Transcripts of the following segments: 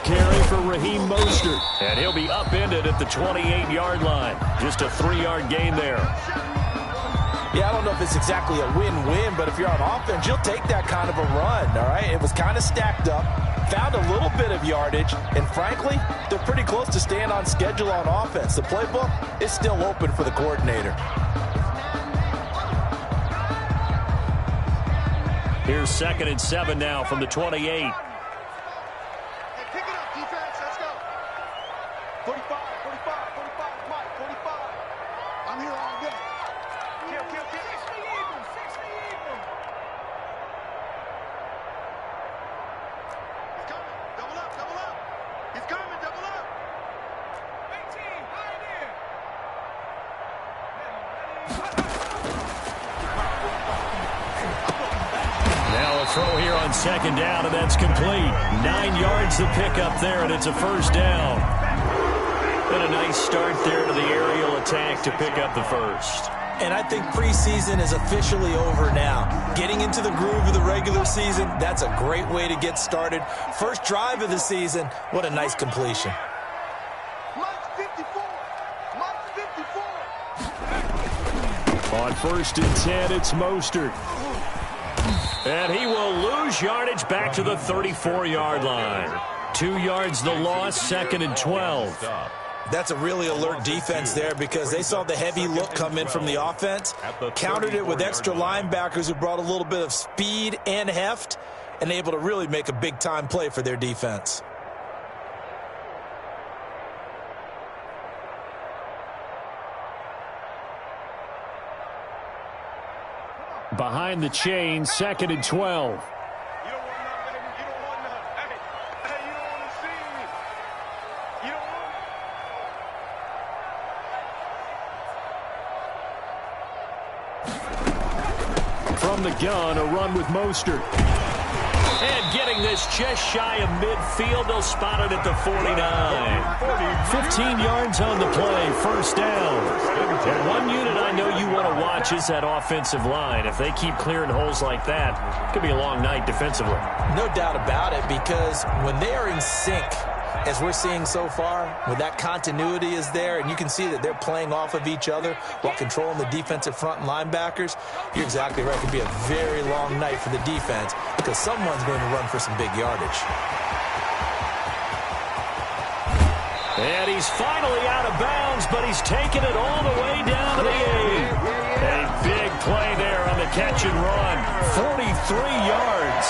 carry for Raheem Mostert. And he'll be upended at the 28-yard line. Just a 3-yard gain there. Yeah, I don't know if it's exactly a win-win, but if you're on offense, you'll take that kind of a run, all right? It was kind of stacked up, found a little bit of yardage, and frankly, they're pretty close to staying on schedule on offense. The playbook is still open for the coordinator. Here's 2nd and 7 now from the 28. Throw here on 2nd down, and that's complete. 9 yards to pick up there, and it's a 1st down. And a nice start there to the aerial attack to pick up the 1st. And I think preseason is officially over now. Getting into the groove of the regular season, that's a great way to get started. First drive of the season, what a nice completion. On 1st and 10, it's Mostert. And he will lose yardage back to the 34-yard line. 2 yards the loss, 2nd and 12. That's a really alert defense there because they saw the heavy look come in from the offense, countered it with extra linebackers who brought a little bit of speed and heft, and able to really make a big-time play for their defense. Behind the chain, 2nd and 12. From the gun, a run with Mostert. And getting this just shy of midfield, they'll spot it at the 49. 15 yards on the play, 1st down. And one unit I know you want to watch is that offensive line. If they keep clearing holes like that, it could be a long night defensively. No doubt about it, because when they are in sync, as we're seeing so far, when that continuity is there, and you can see that they're playing off of each other while controlling the defensive front and linebackers, you're exactly right. It could be a very long night for the defense because someone's going to run for some big yardage. And he's finally out of bounds, but he's taken it all the way down to the 8. A big play there on the catch and run. 43 yards.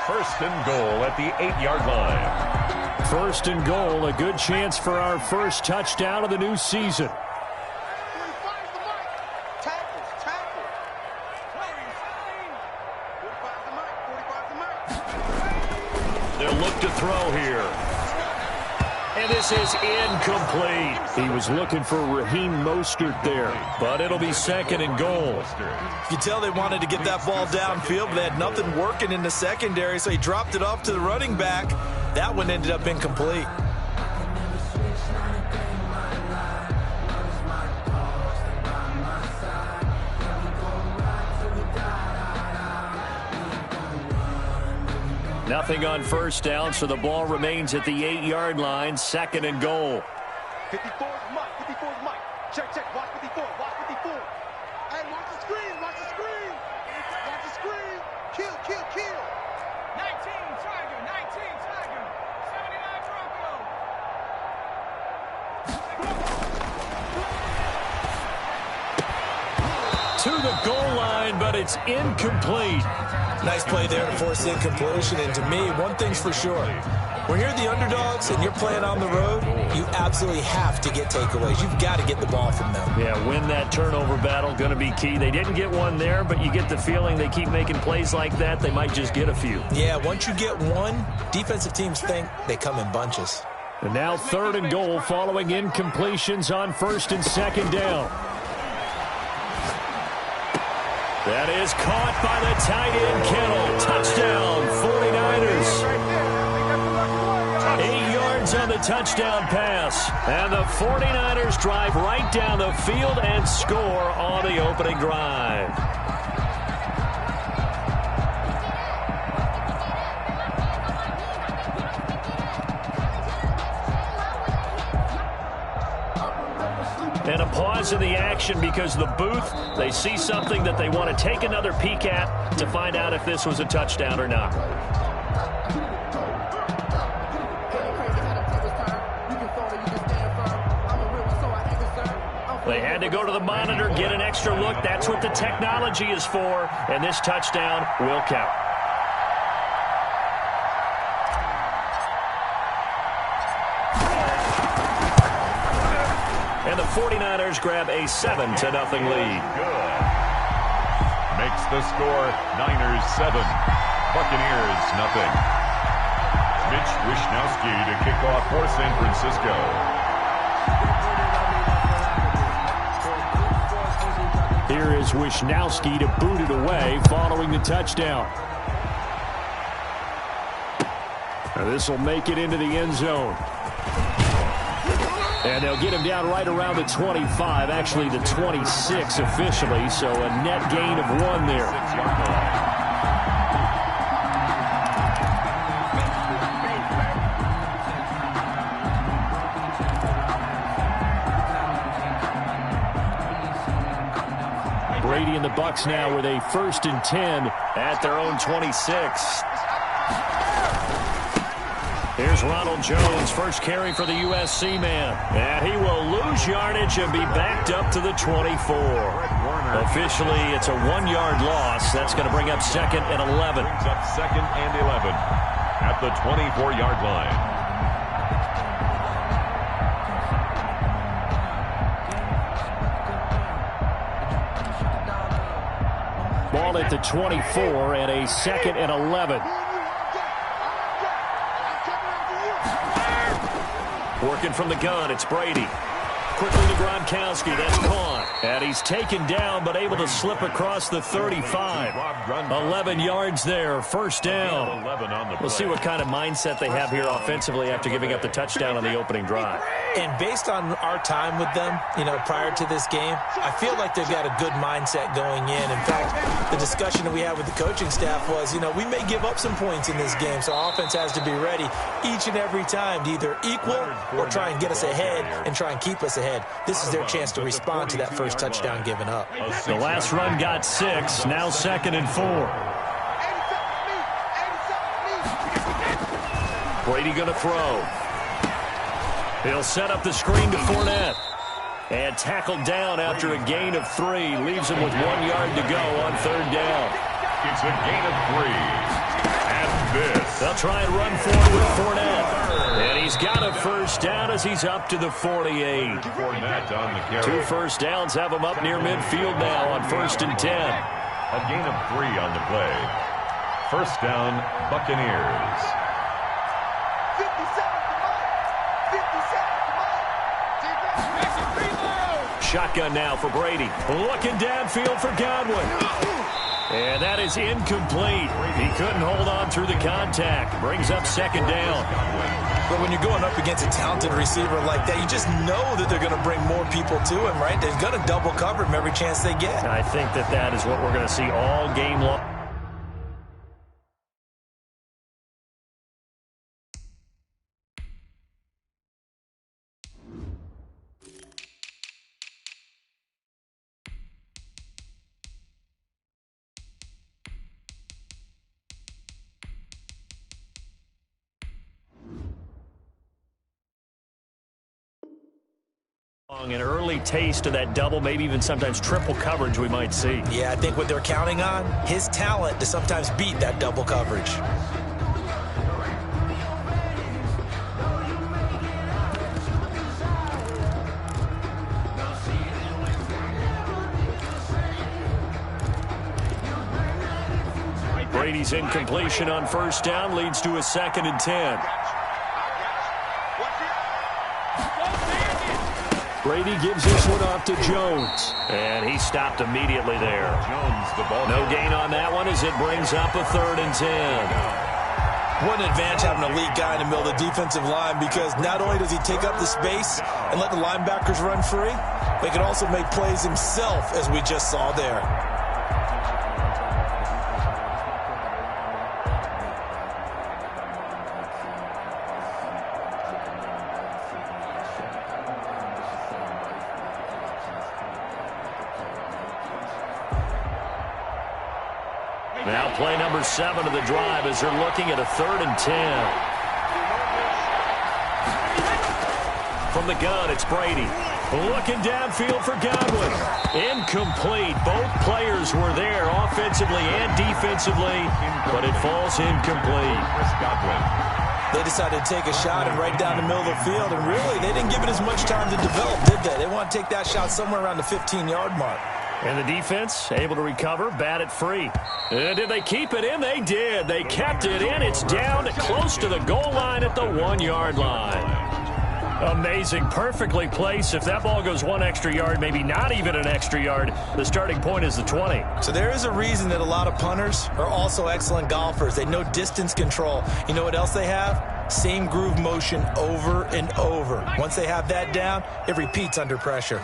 1st and goal at the 8-yard line. 1st and goal, a good chance for our first touchdown of the new season. They'll look to throw here. And this is incomplete. He was looking for Raheem Mostert there, but it'll be 2nd and goal. You can tell they wanted to get that ball downfield, but they had nothing working in the secondary, so he dropped it off to the running back. That one ended up incomplete. Nothing on 1st down, so the ball remains at the 8-yard line, 2nd and goal. 54 is Mike. 54 is Mike. Check, check. Watch 54. Watch 54. Hey, watch the screen. Watch the screen. Watch the screen. Kill, kill, kill. 19 Tiger. 19 Tiger. 79 Bronco. To the goal line, but it's incomplete. Nice play there to force incompletion, and to me, one thing's for sure. When you're the underdogs and you're playing on the road, you absolutely have to get takeaways. You've got to get the ball from them. Yeah, win that turnover battle, going to be key. They didn't get one there, but you get the feeling they keep making plays like that, they might just get a few. Yeah, once you get one, defensive teams think they come in bunches. And now 3rd and goal following incompletions on 1st and 2nd down. That is caught by the tight end, Kittle. Touchdown, 49ers. 8 yards on the touchdown pass. And the 49ers drive right down the field and score on the opening drive. And a pause in the action because the booth, they see something that they want to take another peek at to find out if this was a touchdown or not. They had to go to the monitor, get an extra look. That's what the technology is for, and this touchdown will count. And the 49ers grab a 7-0 lead. Good. Makes the score Niners 7, Buccaneers nothing. Mitch Wishnowsky to kick off for San Francisco. Here is Wishnowsky to boot it away following the touchdown. This will make it into the end zone. And they'll get him down right around the 25, actually the 26 officially, so a net gain of 1 there. Brady and the Bucs now with a 1st and 10 at their own 26. Here's Ronald Jones, first carry for the USC man. And he will lose yardage and be backed up to the 24. Officially, it's a 1-yard loss. That's going to bring up 2nd and 11. Brings up 2nd and 11 at the 24-yard line. Ball at the 24 and a 2nd and 11. Working from the gun, it's Brady. Quickly to Gronkowski, that's caught. And he's taken down, but able to slip across the 35. 11 yards there, 1st down. We'll see what kind of mindset they have here offensively after giving up the touchdown on the opening drive. And based on our time with them, prior to this game, I feel like they've got a good mindset going in. In fact, the discussion that we had with the coaching staff was, we may give up some points in this game, so our offense has to be ready each and every time to either equal or try and get us ahead and try and keep us ahead. This is their chance to respond to that first touchdown given up. The last run got 6, now 2nd and 4. Brady going to throw. He'll set up the screen to Fournette. And tackled down after a gain of 3. Leaves him with 1 yard to go on 3rd down. It's a gain of 3. And this. They'll try and run forward with Fournette. And he's got a 1st down as he's up to the 48. Fournette on the carry. 2 first downs have him up near midfield now on 1st and 10. A gain of 3 on the play. 1st down, Buccaneers. 57. Shotgun now for Brady. Looking downfield for Godwin. And that is incomplete. He couldn't hold on through the contact. Brings up 2nd down. But when you're going up against a talented receiver like that, you just know that they're going to bring more people to him, right? They're going to double cover him every chance they get. I think that is what we're going to see all game long. An early taste of that double, maybe even sometimes triple coverage we might see. Yeah, I think what they're counting on, his talent to sometimes beat that double coverage. Brady's incompletion on 1st down leads to a 2nd and 10. Brady gives this one off to Jones. And he stopped immediately there. Jones, the ball. No gain on that one as it brings up a 3rd and 10. What an advantage having an elite guy in the middle of the defensive line, because not only does he take up the space and let the linebackers run free, but he can also make plays himself, as we just saw there. Now play number 7 of the drive as they're looking at a 3rd and 10. From the gun, it's Brady. Looking downfield for Godwin. Incomplete. Both players were there offensively and defensively, but it falls incomplete. They decided to take a shot and right down the middle of the field, and really, they didn't give it as much time to develop, did they? They want to take that shot somewhere around the 15-yard mark. And the defense able to recover, bat it free. And did they keep it in? They did. They kept it in. It's down close to the goal line at the 1-yard line. Amazing. Perfectly placed. If that ball goes 1 extra yard, maybe not even an extra yard, the starting point is the 20. So there is a reason that a lot of punters are also excellent golfers. They know distance control. You know what else they have? Same groove motion over and over. Once they have that down, it repeats under pressure.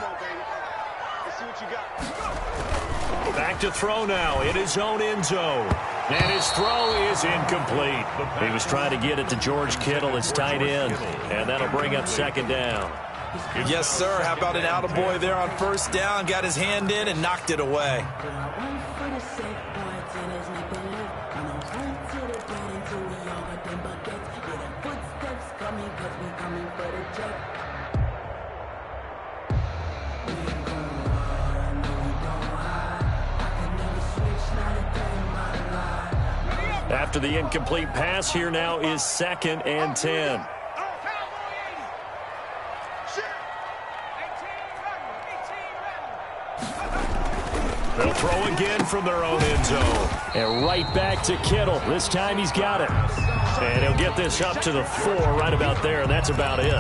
Back to throw now in his own end zone. And his throw is incomplete. He was trying to get it to George Kittle, his tight end. And that'll bring up 2nd down. Yes, sir. How about an attaboy there on 1st down? Got his hand in and knocked it away. After the incomplete pass, here now is 2nd and 10. They'll throw again from their own end zone. And right back to Kittle. This time he's got it. And he'll get this up to the 4 right about there, and that's about it.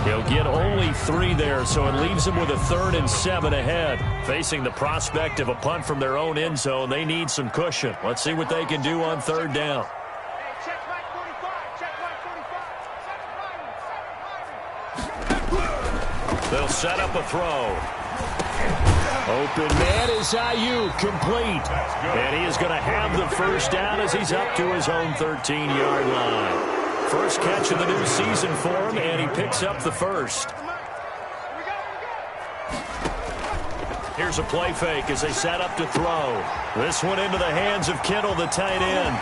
He'll get only 3 there, so it leaves him with a 3rd and 7 ahead. Facing the prospect of a punt from their own end zone, they need some cushion. Let's see what they can do on 3rd down. They'll set up a throw. Open man is Ayuk, complete. And he is going to have the 1st down as he's up to his own 13-yard line. First catch of the new season for him, and he picks up the 1st. Here's a play fake as they set up to throw. This one into the hands of Kittle, the tight end.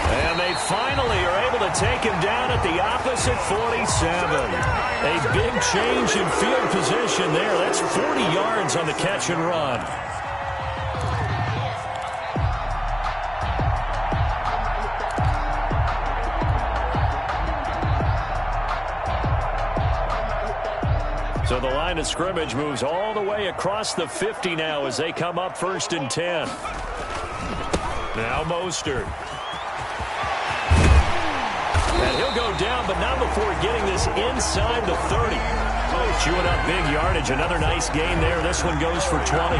And they finally are able to take him down at the opposite 47. A big change in field position there. That's 40 yards on the catch and run. So the line of scrimmage moves all the way across the 50 now as they come up 1st and 10. Now Mostert. And he'll go down, but not before getting this inside the 30. Chewing up big yardage. Another nice gain there. This one goes for 20.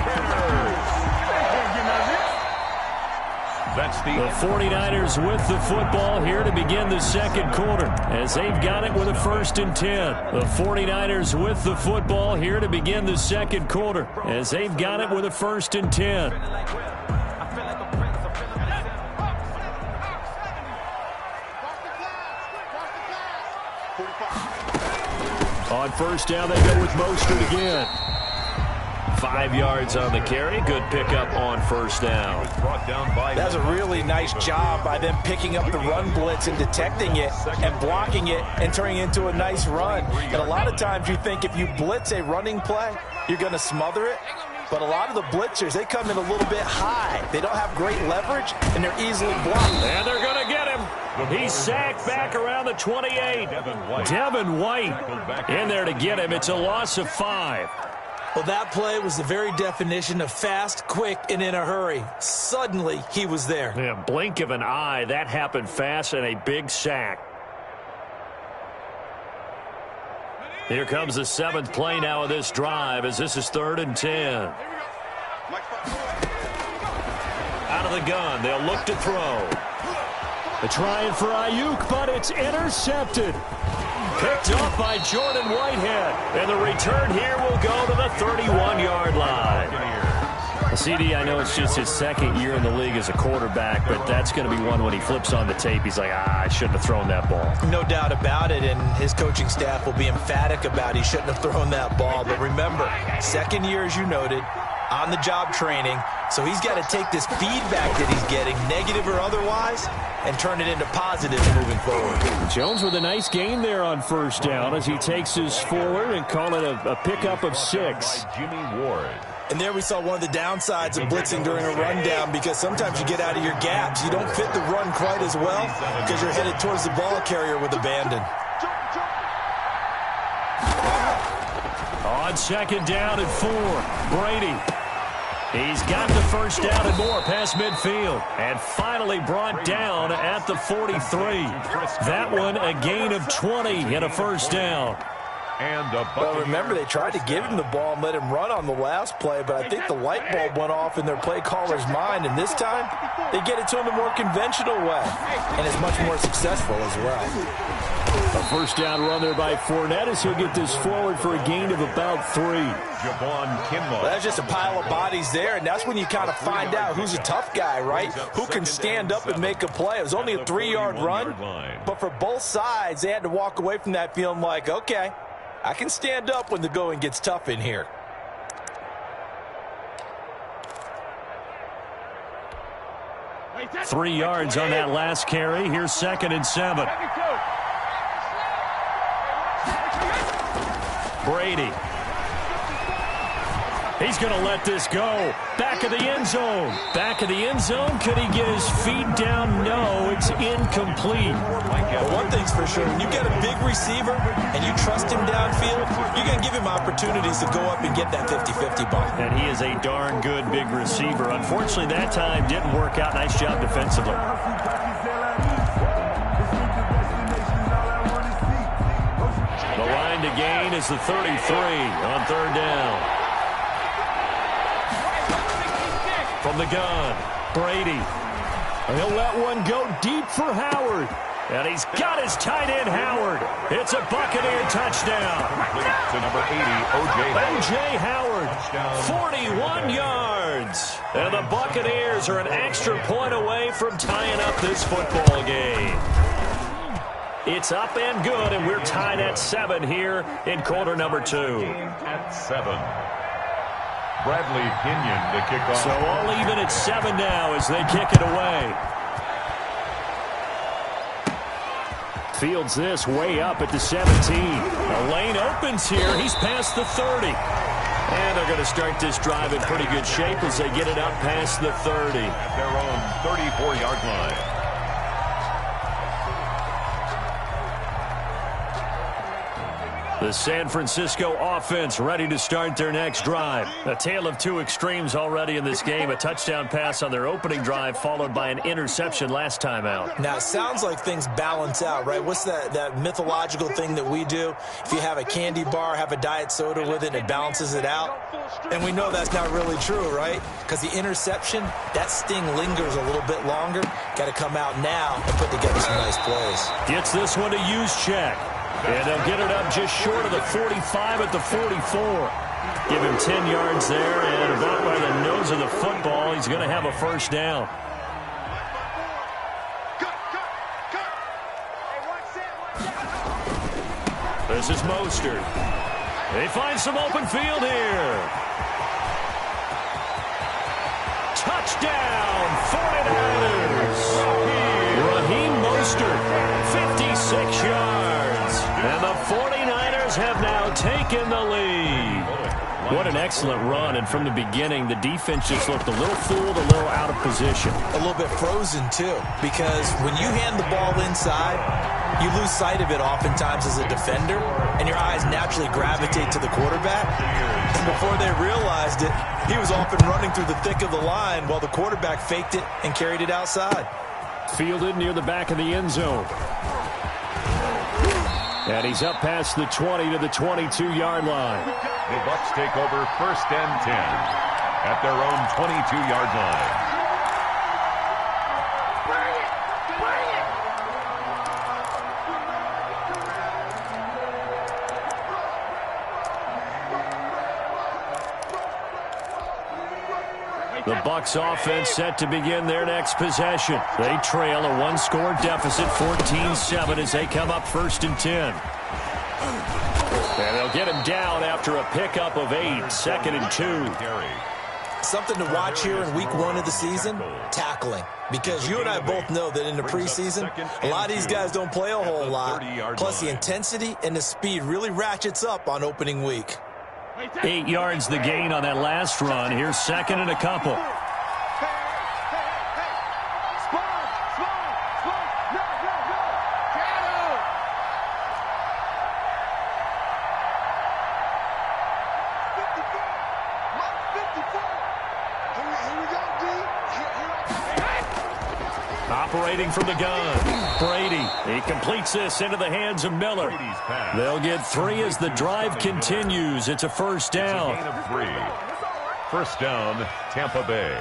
The 49ers with the football here to begin the 2nd quarter as they've got it with a 1st and 10. The 49ers with the football here to begin the 2nd quarter as they've got it with a 1st and 10. On 1st down, they go with Mostert again. 5 yards on the carry. Good pickup on 1st down. That's a really nice job by them picking up the run blitz and detecting it and blocking it and turning it into a nice run. And a lot of times you think if you blitz a running play, you're going to smother it. But a lot of the blitzers, they come in a little bit high. They don't have great leverage, and they're easily blocked. And they're going to get him. He's sacked back around the 28. Devin White in there to get him. It's a loss of 5. Well, that play was the very definition of fast, quick, and in a hurry. Suddenly, he was there. Yeah, blink of an eye. That happened fast and a big sack. Here comes the 7th play now of this drive as this is 3rd and 10. Out of the gun, they'll look to throw. They're trying for Ayuk, but it's intercepted. Picked up by Jordan Whitehead. And the return here will go to the 31-yard line. CD, I know it's just his 2nd year in the league as a quarterback, but that's going to be one when he flips on the tape. He's like, I shouldn't have thrown that ball. No doubt about it, and his coaching staff will be emphatic about he shouldn't have thrown that ball. But remember, 2nd year, as you noted, on-the-job training, so he's got to take this feedback that he's getting, negative or otherwise, and turn it into positives moving forward. Jones with a nice gain there on first down as he takes his forward and call it a pickup of 6. Jimmy Ward. And there we saw one of the downsides of blitzing during a rundown, because sometimes you get out of your gaps. You don't fit the run quite as well because you're headed towards the ball carrier with abandon. On second down and 4, Brady. He's got the first down and more past midfield. And finally brought down at the 43. That one a gain of 20 and a first down. And a well, remember, they tried to give him the ball and let him run on the last play, but I think the light bulb went off in their play caller's mind, and this time they get it to him the more conventional way, and it's much more successful as well. A first down run there by Fournette as he'll get this forward for a gain of about 3. Javon Kinlaw. Well, that's just a pile of bodies there, and that's when you kind of find out who's a tough guy, right? Who can stand up and make a play. It was only a 3-yard run, but for both sides, they had to walk away from that feeling like, okay, I can stand up when the going gets tough in here. Three yards on that last carry. Here's 2nd and 7. Brady. He's going to let this go. Back of the end zone. Back of the end zone. Could he get his feet down? No, it's incomplete. Well, one thing's for sure. When you get a big receiver and you trust him downfield, you're going to give him opportunities to go up and get that 50-50 ball. And he is a darn good big receiver. Unfortunately, that time didn't work out. Nice job defensively. The line to gain is the 33 on 3rd down. From the gun, Brady. He'll let one go deep for Howard. And he's got his tight end, Howard. It's a Buccaneer touchdown. To number 80, O.J. Howard. 41 yards. And the Buccaneers are an extra point away from tying up this football game. It's up and good, and we're tied at 7 here in quarter number 2. At 7. Bradley Pinion to kick off. So all even at 7 now as they kick it away. Fields this way up at the 17. The lane opens here. He's past the 30. And they're going to start this drive in pretty good shape as they get it up past the 30. At their own 34-yard line. The San Francisco offense ready to start their next drive. A tale of two extremes already in this game. A touchdown pass on their opening drive followed by an interception last time out. Now, it sounds like things balance out, right? What's that mythological thing that we do? If you have a candy bar, have a diet soda with it, it balances it out. And we know that's not really true, right? Because the interception, that sting lingers a little bit longer. Got to come out now and put together some nice plays. Gets this one to use check. And they'll get it up just short of the 45 at the 44. Give him 10 yards there, and about by the nose of the football, he's going to have a first down. This is Mostert. They find some open field here. Touchdown, 49ers. Raheem Mostert, 56 yards. And the 49ers have now taken the lead. What an excellent run. And from the beginning, the defense just looked a little fooled, a little out of position. A little bit frozen, too, because when you hand the ball inside, you lose sight of it oftentimes as a defender, and your eyes naturally gravitate to the quarterback. And before they realized it, he was off and running through the thick of the line while the quarterback faked it and carried it outside. Fielded near the back of the end zone. And he's up past the 20 to the 22-yard line. The Bucs take over 1st and 10 at their own 22-yard line. The Bucs offense set to begin their next possession. They trail a one-score deficit, 14-7, as they come up 1st and 10. And they'll get him down after a pickup of 8, 2nd and 2. Something to watch here in week 1 of the season, tackling. Because you and I both know that in the preseason, a lot of these guys don't play a whole lot. Plus, the intensity and the speed really ratchets up on opening week. 8 yards the gain on that last run. Here's second and a couple. Operating from the gun, Brady. He completes this into the hands of Miller. They'll get 3 as the drive continues. It's a first down. It's a gain of 3. First down, Tampa Bay.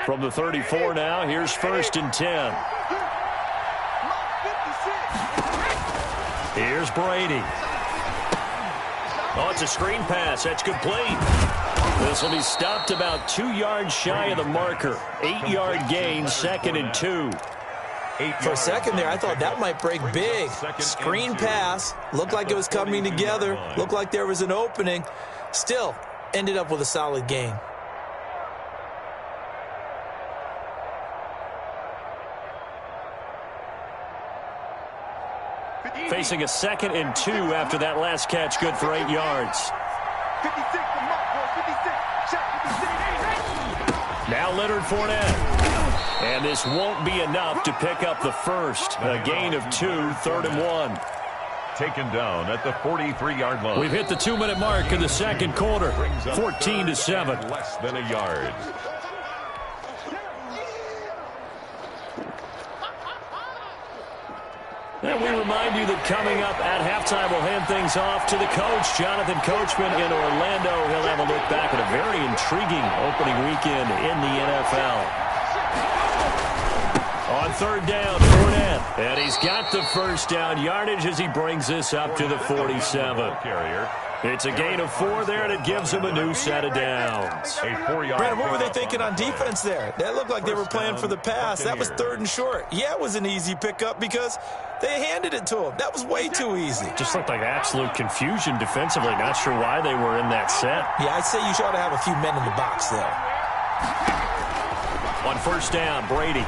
From the 34 now, here's first and 10. Here's Brady. Oh, it's a screen pass. That's complete. This will be stopped about 2 yards shy of the marker. 8-yard gain, second and 2. For a second there, I thought that might break big. Screen pass. Looked like it was coming together. Looked like there was an opening. Still, ended up with a solid gain. Facing a second and 2 after that last catch, good for 8 yards. Now Leonard Fournette. And this won't be enough to pick up the first. A gain of 2, 3rd and 1. Taken down at the 43-yard line. We've hit the 2-minute mark in the second quarter. 14-7. Less than a yard. And we remind you that coming up at halftime, we'll hand things off to the coach, Jonathan Coachman in Orlando. He'll have a look back at a very intriguing opening weekend in the NFL. On 3rd down, Fournette. And he's got the first down yardage as he brings this up to the 47. It's a gain of 4 there, and it gives him a new set of downs. Brandon, what were they thinking on defense there? That looked like they were playing for the pass. That was 3rd and short. Yeah, it was an easy pickup because they handed it to him. That was way too easy. Just looked like absolute confusion defensively. Not sure why they were in that set. Yeah, I'd say you ought to have a few men in the box there. On 1st down, Brady.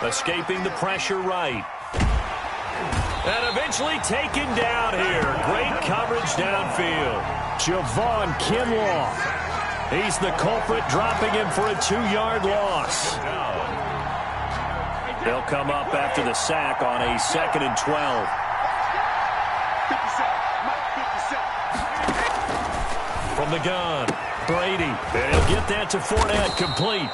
Escaping the pressure right. And eventually taken down here. Great coverage downfield. Javon Kinlaw. He's the culprit, dropping him for a 2-yard loss. They'll come up after the sack on a 2nd and 12. From the gun, Brady. And he'll get that to Fournette, complete.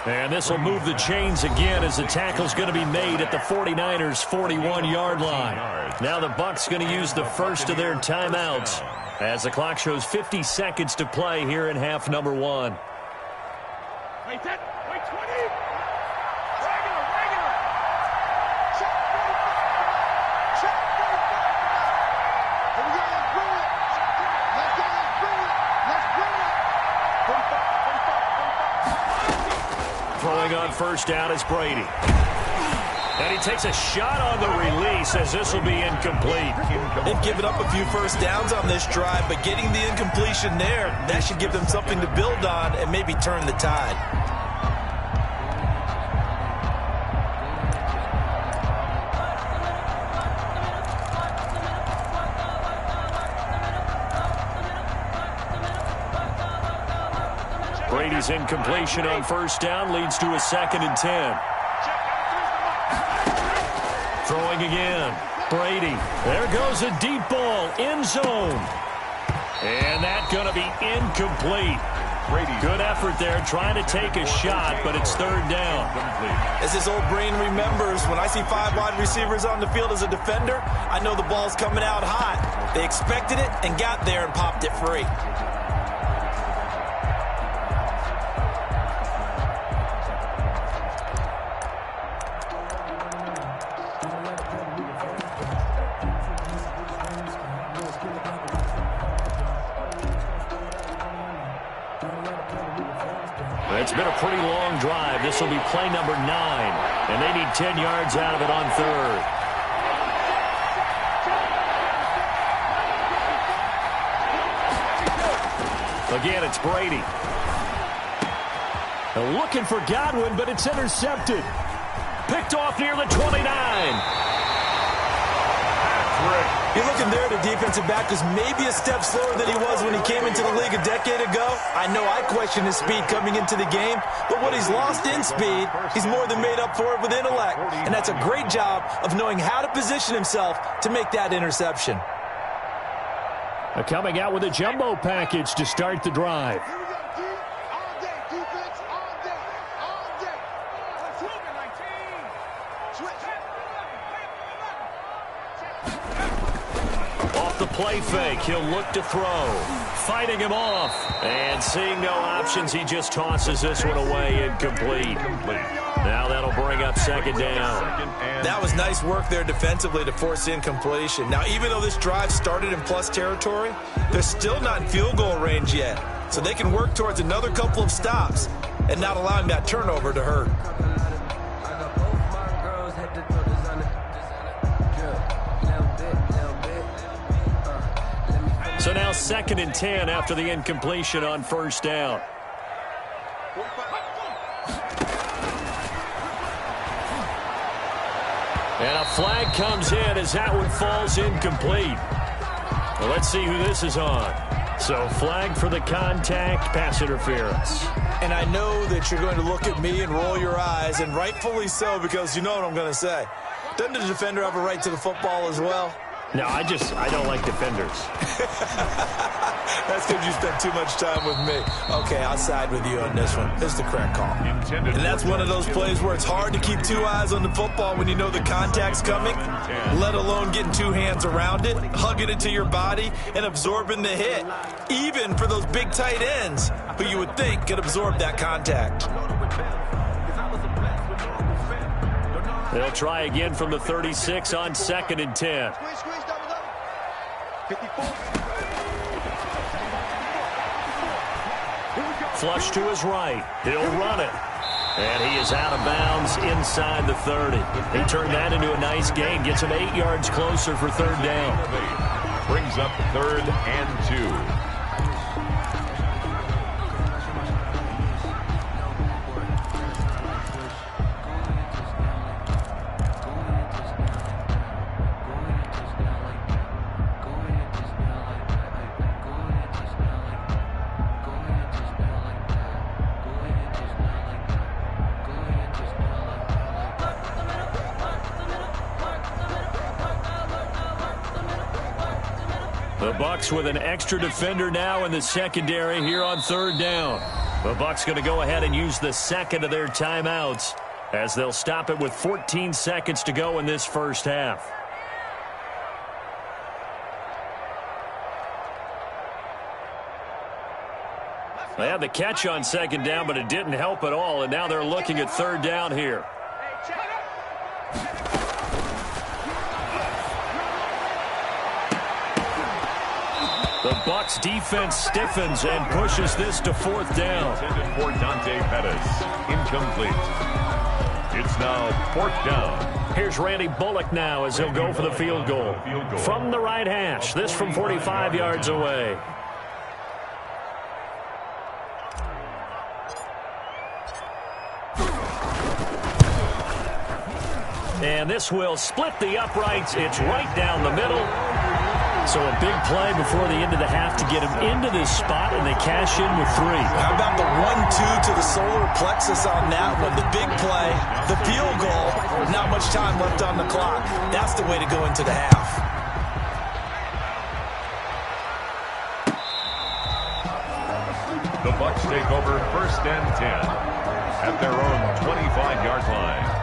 And this will move the chains again as the tackle's going to be made at the 49ers' 41-yard line. Now the Bucs going to use the first of their timeouts as the clock shows 50 seconds to play here in half number 1. Wait 20. Throwing on 1st down is Brady. And he takes a shot on the release as this will be incomplete. They've given up a few first downs on this drive, but getting the incompletion there, that should give them something to build on and maybe turn the tide. Brady's incompletion on 1st down leads to a 2nd and 10. Throwing again. Brady. There goes a deep ball. End zone. And that's going to be incomplete. Good effort there trying to take a shot, but it's 3rd down. As his old brain remembers, when I see 5 wide receivers on the field as a defender, I know the ball's coming out hot. They expected it and got there and popped it free. It's been a pretty long drive. This will be play number 9, and they need 10 yards out of it on 3rd. Again, it's Brady. Looking for Godwin, but it's intercepted. Picked off near the 29. You're looking there, the defensive back was maybe a step slower than he was when he came into the league a decade ago. I know I questioned his speed coming into the game, but what he's lost in speed, he's more than made up for it with intellect. And that's a great job of knowing how to position himself to make that interception. Coming out with a jumbo package to start the drive. The play fake, he'll look to throw. Fighting him off. And seeing no options, he just tosses this one away incomplete. Now that'll bring up second down. That was nice work there defensively to force incompletion. Now, even though this drive started in plus territory, they're still not in field goal range yet. So they can work towards another couple of stops and not allowing that turnover to hurt. So now 2nd and 10 after the incompletion on first down. And a flag comes in as that one falls incomplete. Well, let's see who this is on. So flag for the contact, pass interference. And I know that you're going to look at me and roll your eyes, and rightfully so, because you know what I'm going to say. Doesn't the defender have a right to the football as well? No, I don't like defenders. That's because you spent too much time with me. Okay, I'll side with you on this one. This is the correct call. And that's one of those plays where it's hard to keep two eyes on the football when you know the contact's coming, let alone getting two hands around it, hugging it to your body, and absorbing the hit. Even for those big tight ends who you would think could absorb that contact. They'll try again from the 36 on 2nd and 10. Flush to his right. He'll run it. And he is out of bounds inside the 30. He turned that into a nice gain. Gets him 8 yards closer for third down. Brings up 3rd and 2. The Bucs with an extra defender now in the secondary here on third down. The Bucs going to go ahead and use the second of their timeouts as they'll stop it with 14 seconds to go in this first half. They had the catch on second down, but it didn't help at all, and now they're looking at third down here. The Bucs defense stiffens and pushes this to fourth down. Intended for Dante Pettis. Incomplete. It's now fourth down. Here's Randy Bullock now as he'll go for the field goal. From the right hash. This from 45 yards away. And this will split the uprights. It's right down the middle. So a big play before the end of the half to get him into this spot, and they cash in with 3. How about the 1-2 to the solar plexus on that one? The big play, the field goal, not much time left on the clock. That's the way to go into the half. The Bucs take over 1st and 10 at their own 25-yard line.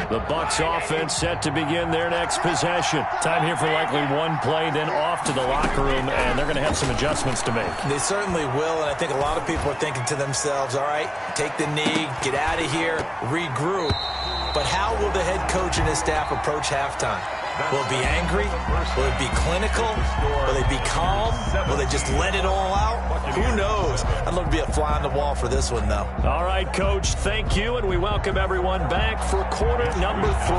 The Bucs offense set to begin their next possession. Time here for likely one play, then off to the locker room, and they're going to have some adjustments to make. They certainly will, and I think a lot of people are thinking to themselves, all right, take the knee, get out of here, regroup. But how will the head coach and his staff approach halftime? Will it be angry? Will it be clinical? Will they be calm? Will they just let it all out? Who knows? I'd love to be a fly on the wall for this one, though. All right, Coach, thank you, and we welcome everyone back for quarter number 3.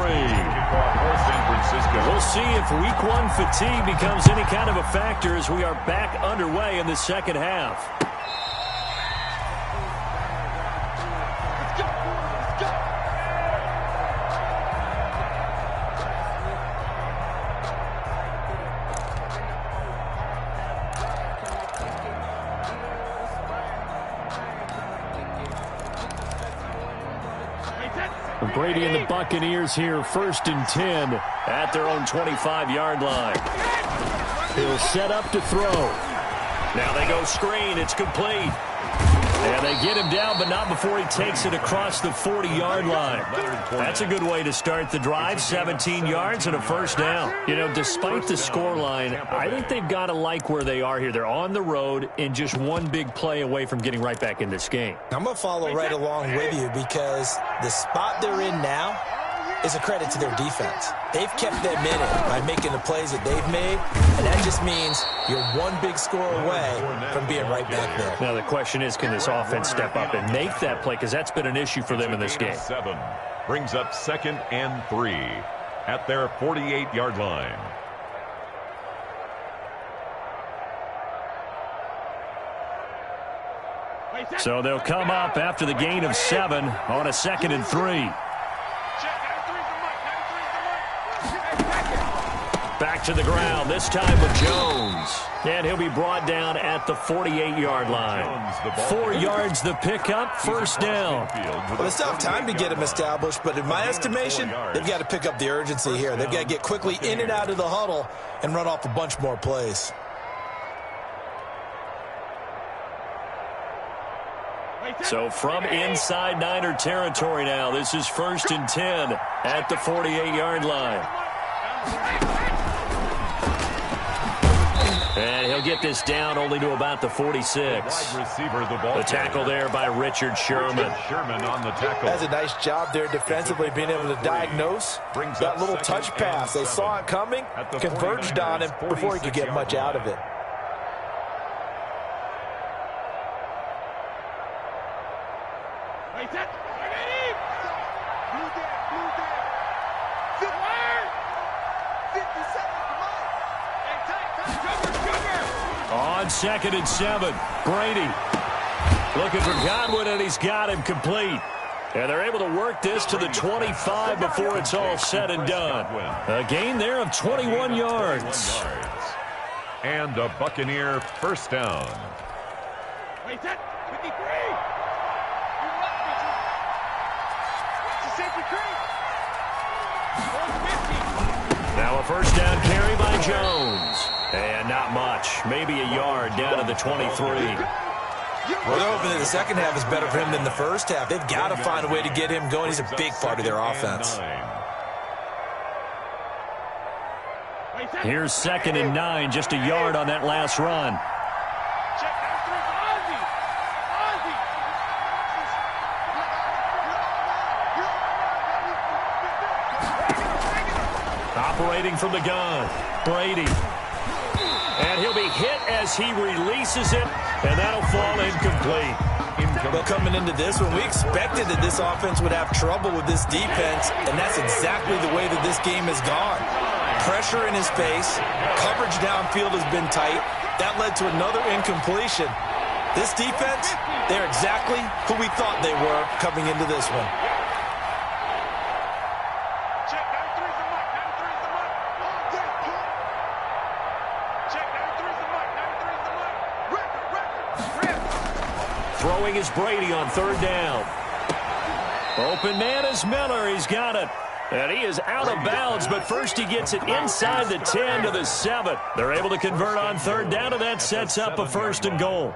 We'll see if week 1 fatigue becomes any kind of a factor as we are back underway in the second half. Brady and the Buccaneers here, 1st and 10 at their own 25-yard line. He'll set up to throw. Now they go screen. It's complete. And they get him down, but not before he takes it across the 40-yard line. That's a good way to start the drive, 17 yards and a first down. You know, despite the scoreline, I think they've got to like where they are here. They're on the road and just one big play away from getting right back in this game. I'm going to follow right along with you because the spot they're in now is a credit to their defense. They've kept them in it by making the plays that they've made, and that just means you're one big score away from being right back there. Now the question is, can this offense step up and make that play? Because that's been an issue for them in this game. 7 brings up 2nd and 3 at their 48-yard line. So they'll come up after the gain of 7 on a 2nd and 3. Back to the ground, this time with Jones. And he'll be brought down at the 48-yard line. 4 yards the pickup, first down. Well, it's tough time to get him established, but in my estimation, they've got to pick up the urgency here. They've got to get quickly in and out of the huddle and run off a bunch more plays. So from inside Niner territory now, this is 1st and 10 at the 48-yard line. And he'll get this down only to about the 46. The tackle there by Richard Sherman. Sherman on the tackle. That's a nice job there defensively, being able to diagnose that little touch pass. They saw it coming, converged on him before he could get much out of it. On 2nd and 7, Brady looking for Godwin, and he's got him complete. And they're able to work this to the 25 before it's all said and done. A gain there of 21 yards. And a Buccaneer first down. Now a first down carry by Jones. And not much. Maybe a yard down to the 23. Well, they're hoping that the second half is better for him than the first half. They've got to find a way to get him going. He's a big part of their offense. Here's 2nd and 9, just a yard on that last run. Operating from the gun, Brady. And he'll be hit as he releases it, and that'll fall incomplete. Well, coming into this one, we expected that this offense would have trouble with this defense, and that's exactly the way that this game has gone. Pressure in his face, coverage downfield has been tight. That led to another incompletion. This defense, they're exactly who we thought they were coming into this one. Throwing is Brady on 3rd down. Open man is Miller. He's got it. And he is out of bounds, but first he gets it inside the 10 to the 7. They're able to convert on 3rd down, and that sets up a 1st and goal.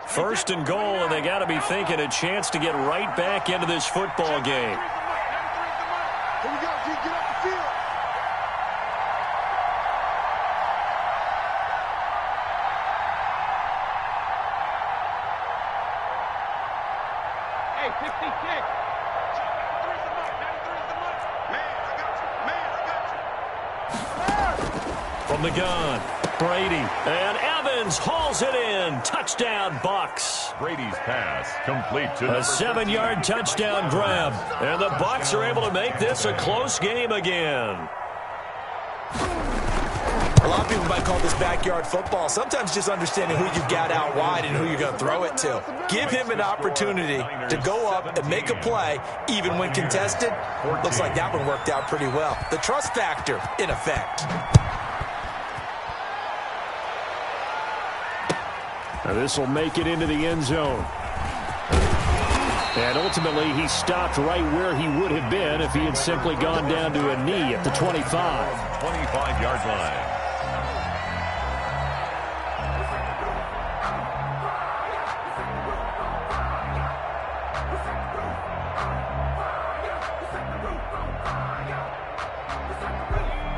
1st and goal, and they got to be thinking a chance to get right back into this football game. Here we go, G. Get off the field. Hey, 50 kick. Man, I got you. From the gun, Brady. And Evans hauls it in. Touchdown, Bucks. Brady's pass complete to a 7-yard touchdown grab. And the Bucks are able to make this a close game again. A lot of people might call this backyard football. Sometimes just understanding who you've got out wide and who you're going to throw it to. Give him an opportunity to go up and make a play, even when contested. Looks like that one worked out pretty well. The trust factor, in effect. Now this will make it into the end zone. And ultimately, he stopped right where he would have been if he had simply gone down to a knee at the 25. 25-yard line.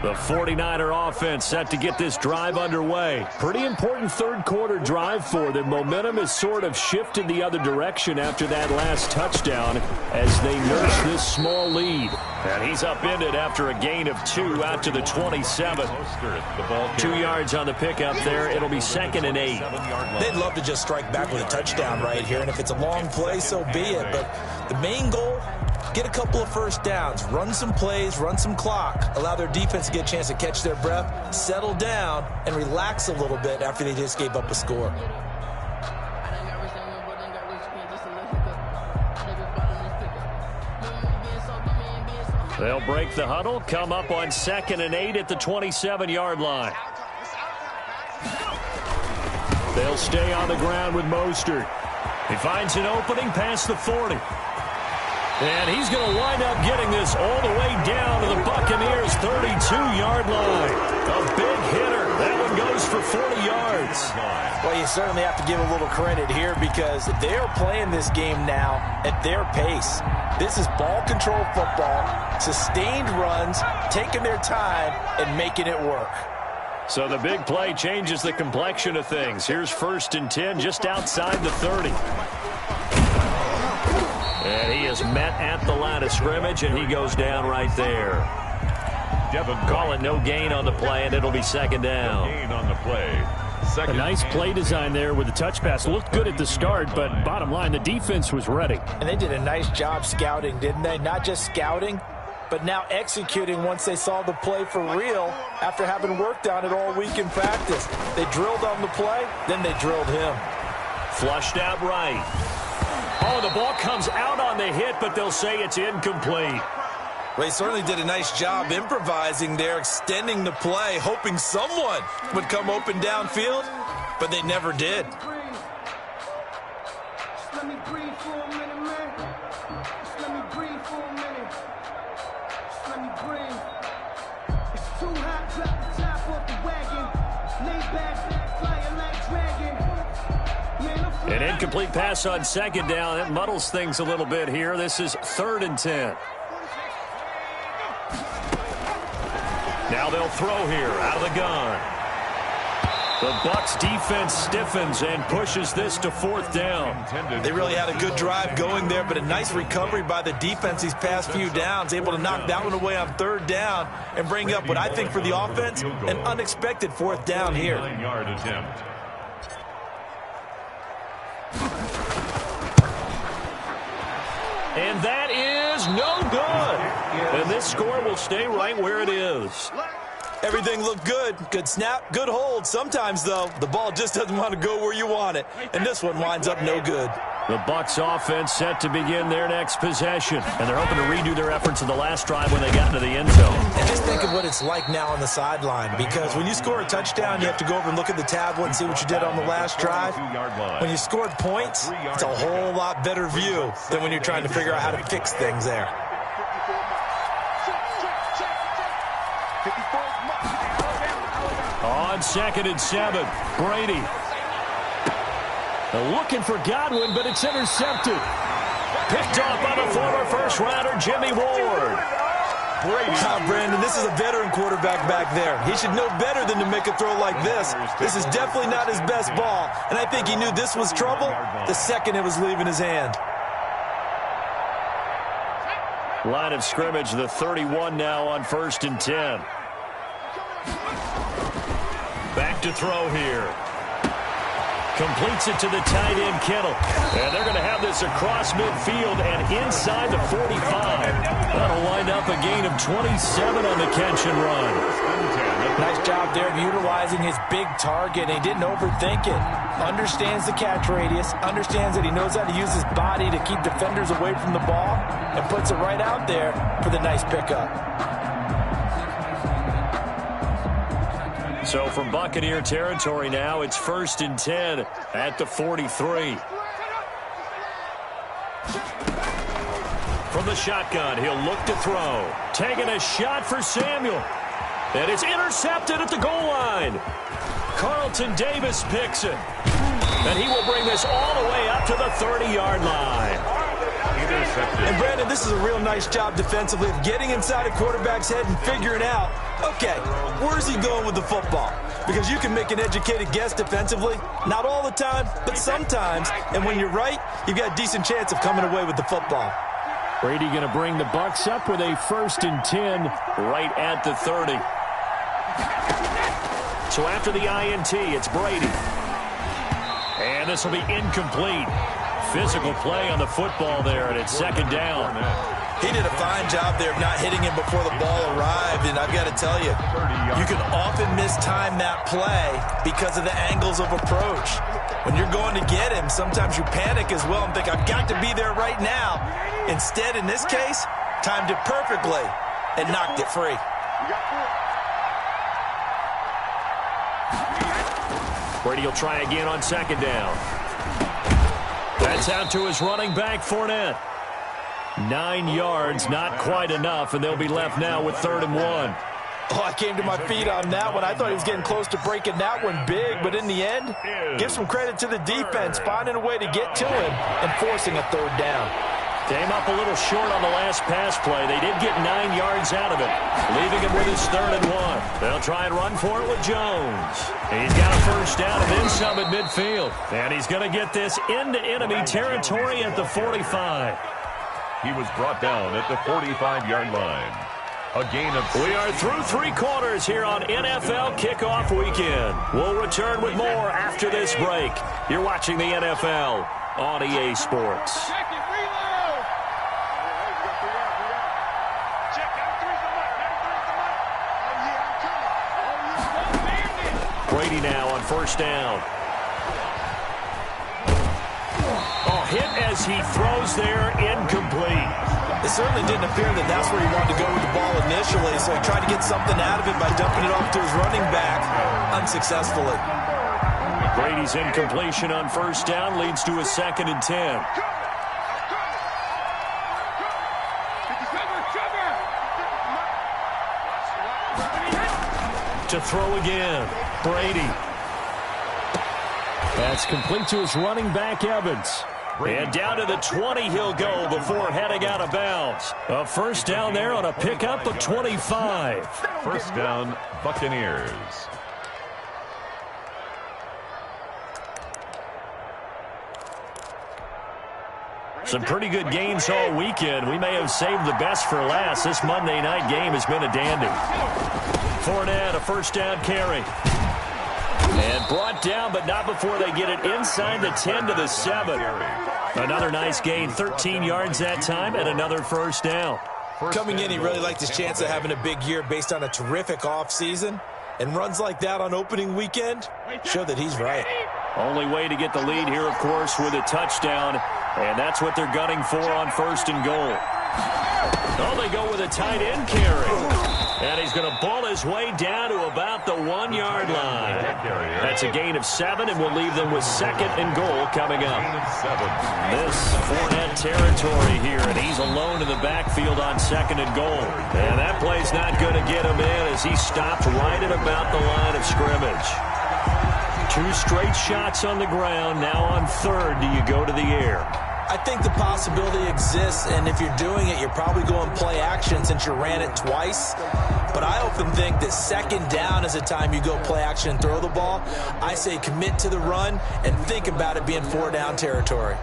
The 49er offense set to get this drive underway. Pretty important third-quarter drive for them. Momentum has sort of shifted the other direction after that last touchdown as they nurse this small lead. And he's upended after a gain of 2 out to the 27. 2 yards on the pickup there. It'll be 2nd and 8. They'd love to just strike back with a touchdown right here, and if it's a long play, so be it. But the main goal, get a couple of first downs, run some plays, run some clock, allow their defense to get a chance to catch their breath, settle down, and relax a little bit after they just gave up a score. They'll break the huddle, come up on 2nd and 8 at the 27-yard line. They'll stay on the ground with Mostert. He finds an opening past the 40. And he's going to wind up getting this all the way down to the Buccaneers' 32-yard line. A big hitter. That one goes for 40 yards. Well, you certainly have to give a little credit here because they're playing this game now at their pace. This is ball control football, sustained runs, taking their time, and making it work. So the big play changes the complexion of things. Here's 1st and 10 just outside the 30. And he is met at the line of scrimmage, and he goes down right there. Call it no gain on the play, and it'll be 2nd down. No gain on the play. A nice play design there with the touch pass. Looked good at the start, but bottom line, the defense was ready. And they did a nice job scouting, didn't they? Not just scouting, but now executing once they saw the play for real after having worked on it all week in practice. They drilled on the play, then they drilled him. Flushed out right. Oh, the ball comes out on the hit, but they'll say it's incomplete. Well, he certainly did a nice job improvising there, extending the play, hoping someone would come open downfield, but they never did. Let me breathe for a minute, man. Let me breathe for a minute. Let me breathe. It's too hot, drop the top off the wagon. Lay back, flying like dragon. An incomplete pass on 2nd down. It muddles things a little bit here. This is 3rd and 10. Now they'll throw here out of the gun. The Bucs defense stiffens and pushes this to 4th down. They really had a good drive going there, but a nice recovery by the defense these past few downs, able to knock that one away on 3rd down and bring up what I think for the offense, an unexpected 4th down here. 9-yard attempt. And that is no good. And this score will stay right where it is. Everything looked good. Good snap, good hold. Sometimes, though, the ball just doesn't want to go where you want it. And this one winds up no good. The Bucs offense set to begin their next possession. And they're hoping to redo their efforts in the last drive when they got into the end zone. And just think of what it's like now on the sideline. Because when you score a touchdown, you have to go over and look at the tablet and see what you did on the last drive. When you scored points, it's a whole lot better view than when you're trying to figure out how to fix things there. On 2nd and 7, Brady. Looking for Godwin, but it's intercepted. Picked off by the former first-rounder, Jimmy Ward. Brandon, this is a veteran quarterback back there. He should know better than to make a throw like this. This is definitely not his best ball, and I think he knew this was trouble the second it was leaving his hand. Line of scrimmage, the 31 now on 1st and 10. Back to throw here. Completes it to the tight end, Kittle. And they're going to have this across midfield and inside the 45. That'll wind up a gain of 27 on the catch and run. Nice job there of utilizing his big target. He didn't overthink it. Understands the catch radius. Understands that he knows how to use his body to keep defenders away from the ball. And puts it right out there for the nice pickup. So from Buccaneer territory now, it's 1st and 10 at the 43. From the shotgun, he'll look to throw. Taking a shot for Samuel. And it's intercepted at the goal line. Carlton Davis picks it. And he will bring this all the way up to the 30-yard line. And Brandon, this is a real nice job defensively of getting inside a quarterback's head and figuring out, okay, where's he going with the football? Because you can make an educated guess defensively, not all the time, but sometimes. And when you're right, you've got a decent chance of coming away with the football. Brady going to bring the Bucs up with a 1st and 10 right at the 30. So after the INT, it's Brady. And this will be incomplete. Physical play on the football there, and it's 2nd down. He did a fine job there of not hitting him before the ball arrived, and I've got to tell you, you can often mistime that play because of the angles of approach. When you're going to get him, sometimes you panic as well and think, I've got to be there right now. Instead, in this case, timed it perfectly and knocked it free. Brady will try again on 2nd down. That's out to his running back, Fournette. 9 yards, not quite enough, and they'll be left now with 3rd and 1. Oh, I came to my feet on that one. I thought he was getting close to breaking that one big, but in the end, give some credit to the defense, finding a way to get to him and forcing a 3rd down. Came up a little short on the last pass play. They did get 9 yards out of it, leaving him with his 3rd and 1. They'll try and run for it with Jones. He's got a 1st down and then some at midfield. And he's going to get this into enemy territory at the 45. He was brought down at the 45-yard line. A gain of... We are through 3 quarters here on NFL Kickoff Weekend. We'll return with more after this break. You're watching the NFL on EA Sports. Brady now on 1st down. Oh, hit as he throws there, incomplete. It certainly didn't appear that that's where he wanted to go with the ball initially, so he tried to get something out of it by dumping it off to his running back unsuccessfully. Brady's incompletion on 1st down leads to a 2nd and 10. To throw again, Brady. That's complete to his running back, Evans. And down to the 20 he'll go before heading out of bounds. A 1st down there on a pickup of 25. 1st down, Buccaneers. Some pretty good games all weekend. We may have saved the best for last. This Monday night game has been a dandy. Fournette, a 1st down carry. And brought down, but not before they get it inside the 10 to the 7. Another nice gain, 13 yards that time, and another 1st down. Coming in, he really liked his chance of having a big year based on a terrific offseason. And runs like that on opening weekend show that he's right. Only way to get the lead here, of course, with a touchdown. And that's what they're gunning for on 1st and goal. Oh, they go with a tight end carry. And he's going to ball his way down to about the 1-yard line. That's a gain of 7, and we'll leave them with 2nd and goal coming up. This Fournette territory here, and he's alone in the backfield on 2nd and goal. And that play's not going to get him in as he stopped right at about the line of scrimmage. 2 straight shots on the ground. Now on 3rd, do you go to the air? I think the possibility exists, and if you're doing it, you're probably going play action since you ran it twice. But I often think that 2nd down is the time you go play action and throw the ball. I say commit to the run and think about it being 4 down territory.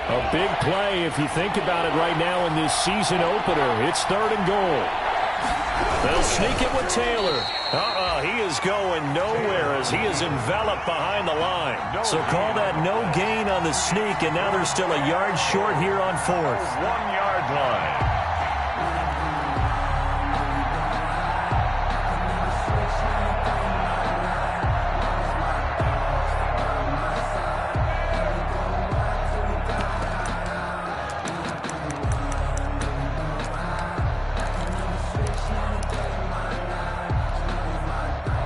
A big play if you think about it right now in this season opener. It's 3rd and goal. They'll sneak it with Taylor. He is going nowhere as he is enveloped behind the line. So call that no gain on the sneak, and now they're still a yard short here on 4th. 1-yard line.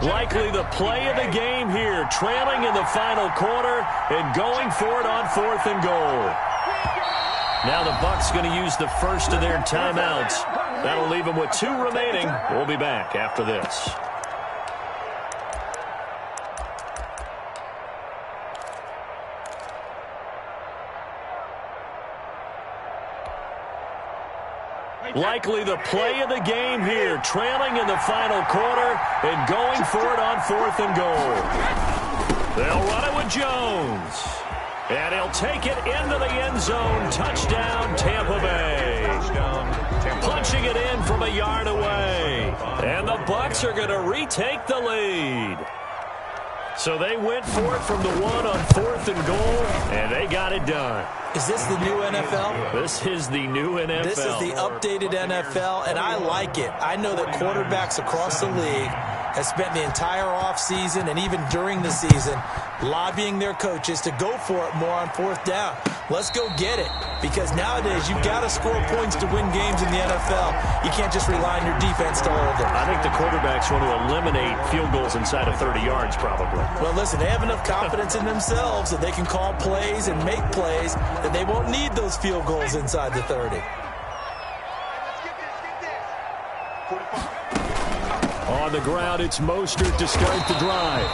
Likely the play of the game here, trailing in the final quarter and going for it on 4th and goal. Now the Bucs going to use the first of their timeouts. That'll leave them with 2 remaining. We'll be back after this. Likely the play of the game here, trailing in the final quarter and going for it on 4th and goal. They'll run it with Jones. And he'll take it into the end zone. Touchdown, Tampa Bay. Punching it in from a yard away. And the Bucs are going to retake the lead. So they went for it from the 1 on 4th and goal, and they got it done. Is this the new NFL? This is the new NFL. This is the updated NFL, and I like it. I know that quarterbacks across the league have spent the entire offseason and even during the season lobbying their coaches to go for it more on 4th down. Let's go get it, because nowadays you've got to score points to win games in the NFL. You can't just rely on your defense to hold them. I think the quarterbacks want to eliminate field goals inside of 30 yards probably. Well, listen, they have enough confidence in themselves that they can call plays and make plays that they won't need those field goals inside the 30. On the ground, it's Mostert to start the drive.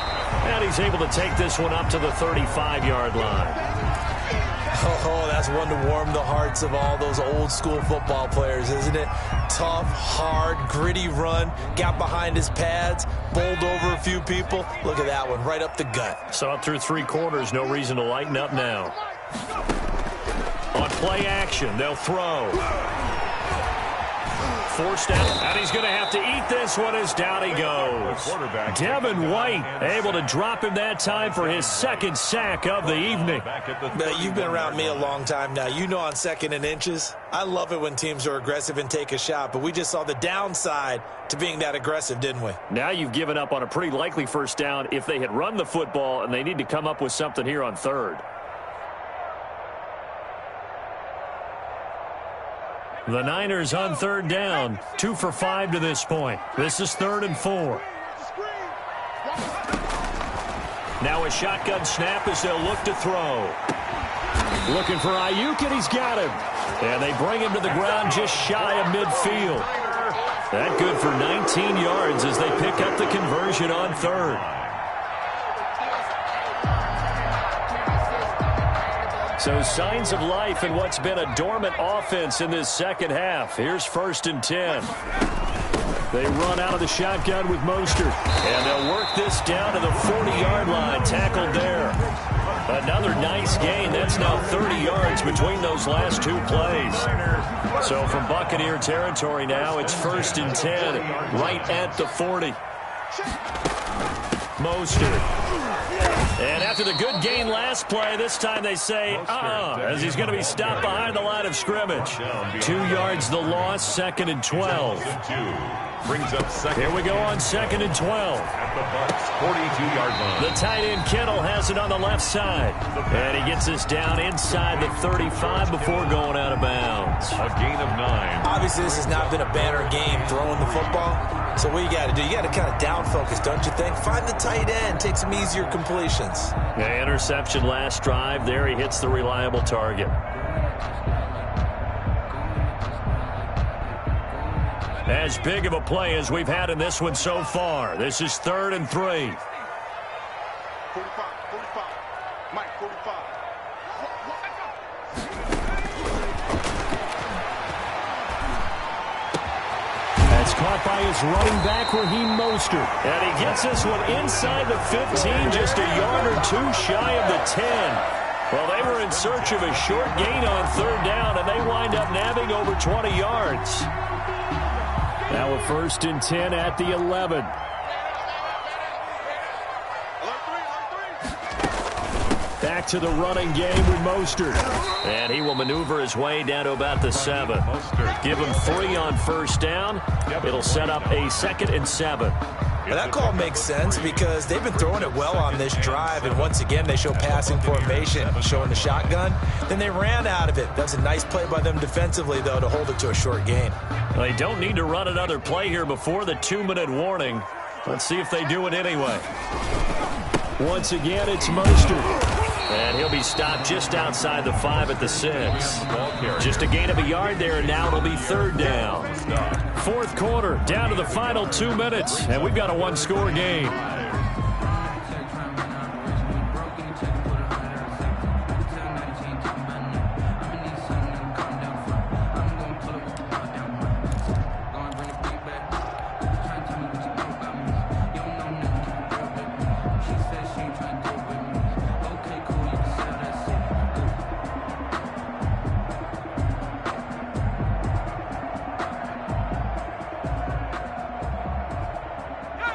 And he's able to take this one up to the 35-yard line. Oh, that's one to warm the hearts of all those old-school football players, isn't it? Tough, hard, gritty run. Got behind his pads, bowled over a few people. Look at that one, right up the gut. So up through 3 quarters, no reason to lighten up now. On play action, they'll throw. Forced out, and he's going to have to eat this one as down he goes. Devin White able to drop him that time for his 2nd sack of the evening. You've been around me a long time now. You know on 2nd and inches, I love it when teams are aggressive and take a shot, but we just saw the downside to being that aggressive, didn't we? Now you've given up on a pretty likely 1st down if they had run the football, and they need to come up with something here on 3rd. The Niners on 3rd down, 2 for 5 to this point. This is 3rd and 4. Now a shotgun snap as they'll look to throw. Looking for Ayuk, and he's got him. And they bring him to the ground just shy of midfield. That good for 19 yards as they pick up the conversion on 3rd. So signs of life in what's been a dormant offense in this 2nd half. Here's 1st and 10. They run out of the shotgun with Mostert. And they'll work this down to the 40-yard line. Tackled there. Another nice gain. That's now 30 yards between those last 2 plays. So from Buccaneer territory now, it's 1st and 10 right at the 40. Mostert. And after the good gain last play, this time they say, as he's going to be stopped behind the line of scrimmage. 2 yards the loss, 2nd and 12. Brings up 2nd. Here we go on 2nd and 12. At the Bucs, 42-yard line. The tight end Kittle has it on the left side. And he gets this down inside the 35 before going out of bounds. A gain of 9. Obviously, this has not been a banner game throwing the football. So what you got to do, you got to kind of down focus, don't you think? Find the tight end, take some easier completions. Yeah, interception last drive. There he hits the reliable target. As big of a play as we've had in this one so far. This is 3rd and 3. 45, Mike, 45. That's caught by his running back, Raheem Mostert. And he gets this one inside the 15, just a yard or 2 shy of the 10. Well, they were in search of a short gain on third down, and they wind up nabbing over 20 yards. Now a 1st and 10 at the 11. Back to the running game with Mostert. And he will maneuver his way down to about the 7. Give him 3 on 1st down. It'll set up a 2nd and 7. Well, that call makes sense because they've been throwing it well on this drive, and once again they show passing formation, showing the shotgun. Then they ran out of it. That's a nice play by them defensively, though, to hold it to a short gain. Well, they don't need to run another play here before the 2-minute warning. Let's see if they do it anyway. Once again, it's Mostert. And he'll be stopped just outside the 5 at the 6. Just a gain of a yard there, and now it'll be 3rd down. 4th quarter, down to the final 2 minutes, and we've got a 1-score game.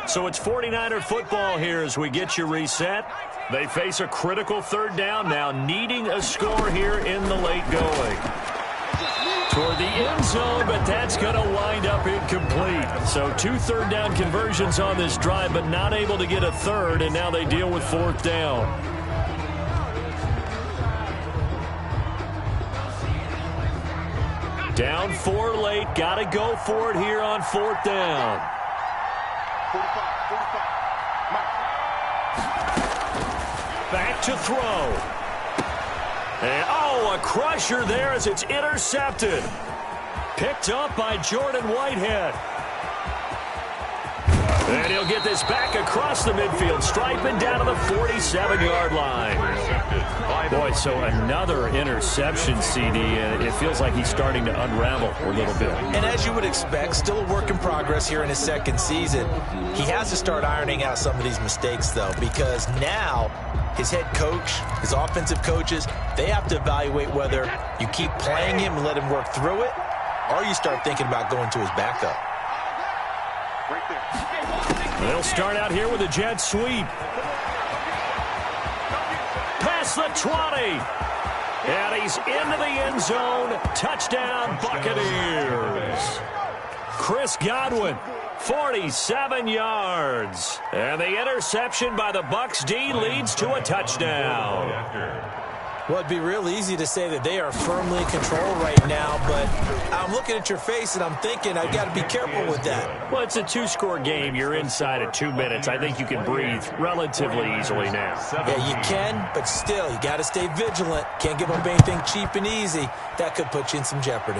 So it's 49er football here as we get you reset. They face a critical 3rd down now, needing a score here in the late going. Toward the end zone, but that's going to wind up incomplete. So 2 3rd down conversions on this drive, but not able to get a 3rd, and now they deal with 4th down. Down 4 late, got to go for it here on 4th down. 45. Back to throw. And, a crusher there as it's intercepted. Picked up by Jordan Whitehead. And he'll get this back across the midfield stripe and down to the 47-yard line. Boy, so another interception, CD, and it feels like he's starting to unravel a little bit. And as you would expect, still a work in progress here in his 2nd season. He has to start ironing out some of these mistakes, though, because now his head coach, his offensive coaches, they have to evaluate whether you keep playing him and let him work through it, or you start thinking about going to his backup. They'll start out here with a jet sweep. Past the 20. And he's into the end zone. Touchdown, Buccaneers. Chris Godwin, 47 yards. And the interception by the Bucs D leads to a touchdown. Well, it'd be real easy to say that they are firmly in control right now, but I'm looking at your face and I'm thinking I've got to be careful with that. Well, it's a 2-score game. You're inside at 2 minutes. I think you can breathe relatively easily now. Yeah, you can, but still, you got to stay vigilant. Can't give up anything cheap and easy. That could put you in some jeopardy.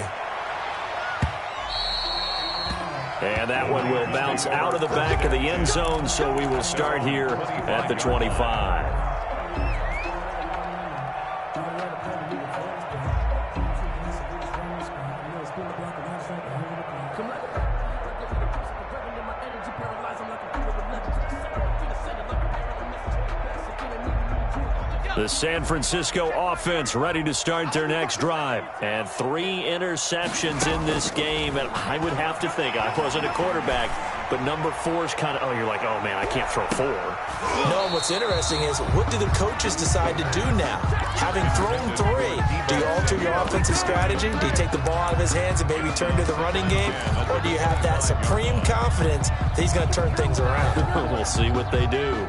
And that one will bounce out of the back of the end zone, so we will start here at the 25. The San Francisco offense ready to start their next drive. And 3 interceptions in this game. And I would have to think, I wasn't a quarterback, but number 4 is kind of, you're like, oh, man, I can't throw 4. No, what's interesting is what do the coaches decide to do now? Having thrown 3, do you alter your offensive strategy? Do you take the ball out of his hands and maybe turn to the running game? Or do you have that supreme confidence that he's going to turn things around? We'll see what they do.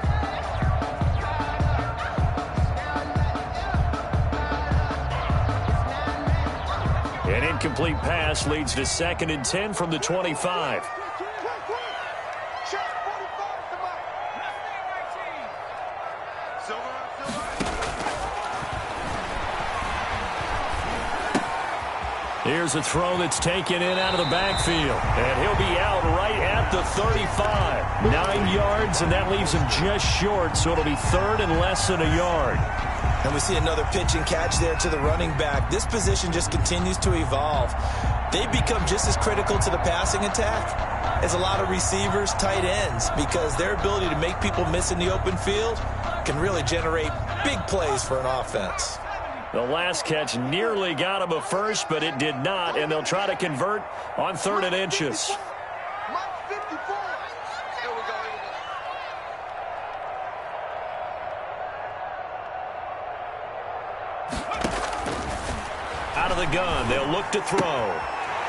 An incomplete pass leads to 2nd and 10 from the 25. Here's a throw that's taken in out of the backfield. And he'll be out right at the 35. 9 yards, and that leaves him just short, so it'll be 3rd and less than a yard. And we see another pitch and catch there to the running back. This position just continues to evolve. They've become just as critical to the passing attack as a lot of receivers, tight ends, because their ability to make people miss in the open field, can really generate big plays for an offense. The last catch nearly got him a first, but it did not, and they'll try to convert on 3rd and inches. Out of the gun, they'll look to throw.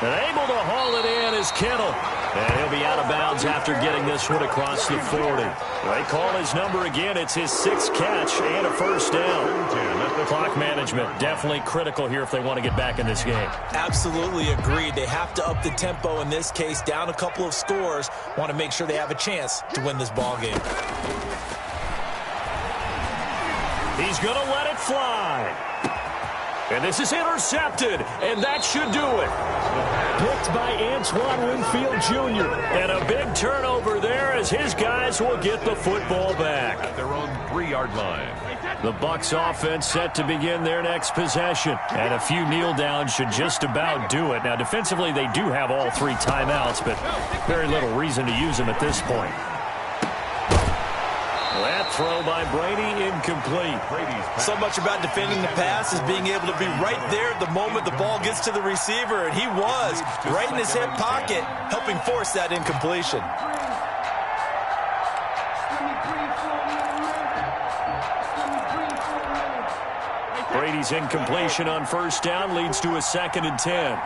And able to haul it in is Kittle. And he'll be out of bounds after getting this one across the 40. They call his number again. It's his 6th catch and a first down. Clock management definitely critical here if they want to get back in this game. Absolutely agreed. They have to up the tempo in this case, down a couple of scores. Want to make sure they have a chance to win this ball game. He's going to let it fly. And this is intercepted, and that should do it. Picked by Antoine Winfield Jr. And a big turnover there as his guys will get the football back. At their own 3-yard line. The Bucs offense set to begin their next possession. And a few kneel downs should just about do it. Now, defensively, they do have all 3 timeouts, but very little reason to use them at this point. That throw by Brady incomplete. So much about defending the pass is being able to be right there at the moment the ball gets to the receiver, and he was right in his hip pocket, helping force that incompletion. Brady's incompletion on first down leads to a 2nd and 10.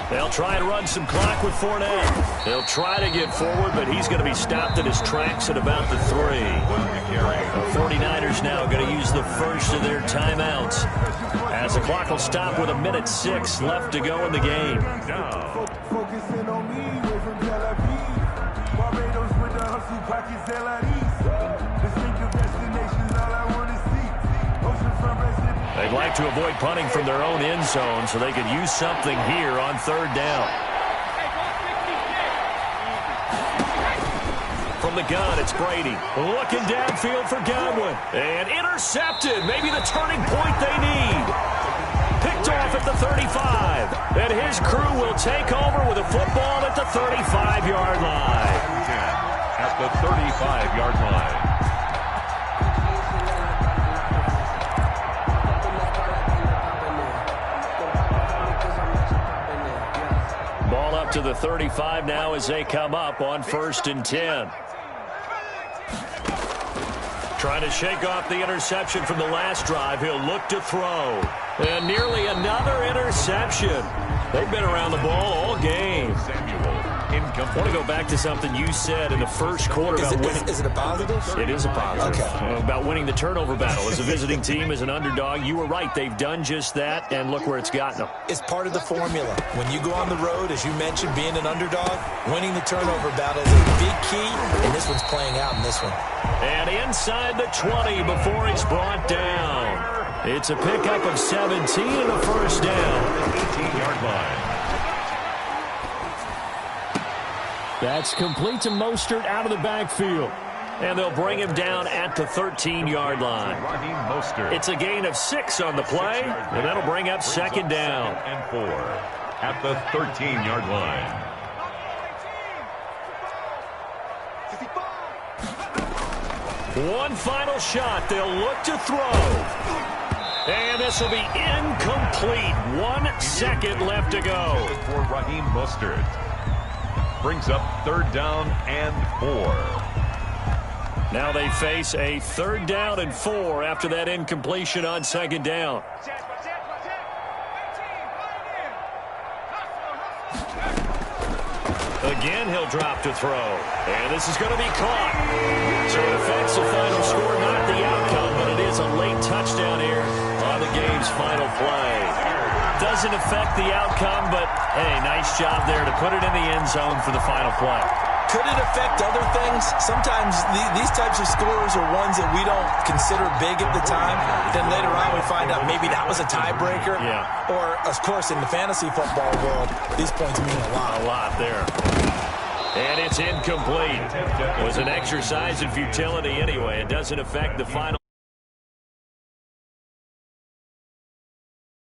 They'll try and run some clock with Fournette. They'll try to get forward, but he's going to be stopped in his tracks at about the 3. The 49ers now going to use the first of their timeouts, as the clock will stop with 1:06 left to go in the game. Focusing on me, way from Tel Aviv. Barbados with the hustle pockets, distinctive destinations, all I want to see. Oceanfront resident. They'd like to avoid punting from their own end zone so they could use something here on 3rd down. From the gun, it's Brady. Looking downfield for Godwin. And intercepted. Maybe the turning point they need. Picked off at the 35. And his crew will take over with a football at the 35-yard line. At the 35-yard line. Ball up to the 35 now as they come up on 1st and 10. Trying to shake off the interception from the last drive. He'll look to throw. And nearly another interception. They've been around the ball all game. I want to go back to something you said in the first quarter about winning. Is it a positive? It is a positive. Okay. About winning the turnover battle. As a visiting team, as an underdog, you were right. They've done just that, and look where it's gotten them. It's part of the formula. When you go on the road, as you mentioned, being an underdog, winning the turnover battle is a big key, and this one's playing out in this one. And inside the 20 before he's brought down. It's a pickup of 17 and a first down. 18-yard line. That's complete to Mostert out of the backfield. And they'll bring him down at the 13-yard line. It's a gain of 6 on the play, and that'll bring up 2nd down. And 4 at the 13-yard line. One final shot. They'll look to throw. And this will be incomplete. 1 second left to go. For Raheem Mostert. Brings up 3rd down and 4. Now they face a 3rd down and 4 after that incompletion on 2nd down. Again, he'll drop to throw. And this is going to be caught. So it affects the final score, not the outcome, but it is a late touchdown here on the game's final play. Doesn't affect the outcome, but, hey, nice job there to put it in the end zone for the final play. Could it affect other things? Sometimes these types of scores are ones that we don't consider big at the time. Then later on we find out maybe that was a tiebreaker. Yeah. Or, of course, in the fantasy football world, these points mean a lot. A lot there. And it's incomplete. It was an exercise in futility anyway. It doesn't affect the final.